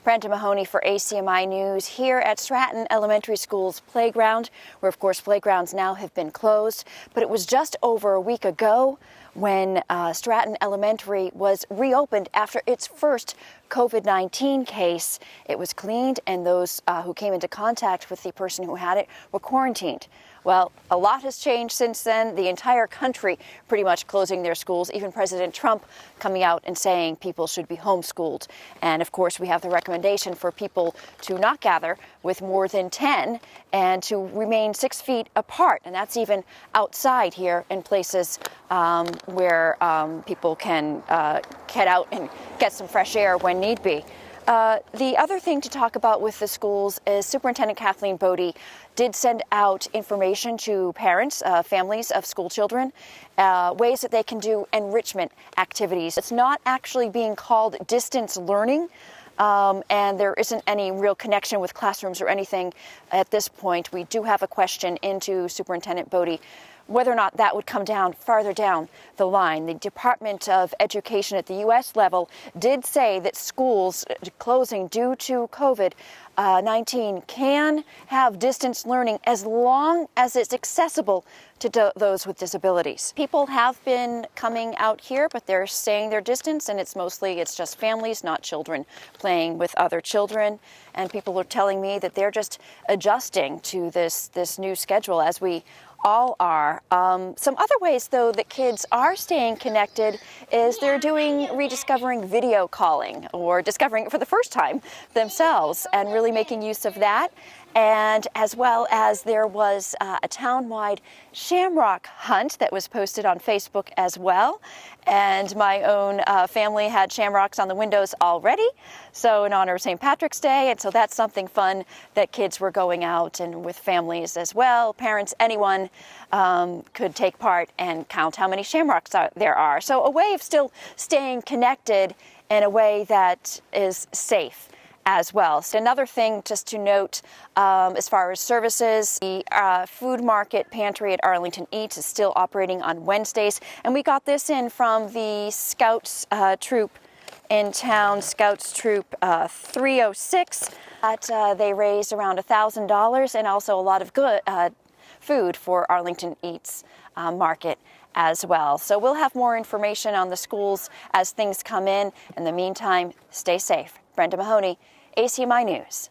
Brenda Mahoney for ACMi News here at Stratton Elementary School's playground, where of course playgrounds now have been closed. But it was just over a week ago when Stratton Elementary was reopened after its first COVID-19 case. It was cleaned, and those who came into contact with the person who had it were quarantined. Well, a lot has changed since then. The entire country pretty much closing their schools, even President Trump coming out and saying people should be homeschooled. And of course, we have the recommendation for people to not gather with more than 10 and to remain 6 feet apart. And that's even outside here in places where people can get out and get some fresh air when need be. The other thing to talk about with the schools is Superintendent Kathleen Bodie did send out information to parents, families of school children, ways that they can do enrichment activities. It's not actually being called distance learning, and there isn't any real connection with classrooms or anything at this point. We do have a question into Superintendent Bodie whether or not that would come down farther down the line. The Department of Education at the U.S. level did say that schools closing due to COVID-19 can have distance learning as long as it's accessible to those with disabilities. People have been coming out here, but they're staying their distance, and it's just families, not children, playing with other children. And people are telling me that they're just adjusting to this new schedule, as we all are. Some other ways, though, that kids are staying connected is they're rediscovering video calling, or discovering it for the first time themselves and really making use of that. And as well as there was a town-wide shamrock hunt that was posted on Facebook as well. And my own family had shamrocks on the windows already, so in honor of St. Patrick's Day. And so that's something fun that kids were going out and with families as well. Parents, anyone could take part and count how many shamrocks there are. So a way of still staying connected in a way that is safe as well. So another thing just to note as far as services, the food market pantry at Arlington Eats is still operating on Wednesdays. And we got this in from the Scouts troop in town, Scouts Troop 306. They raised around $1,000 and also a lot of good food for Arlington Eats market as well. So we'll have more information on the schools as things come in. In the meantime, stay safe. Brenda Mahoney, ACMi News.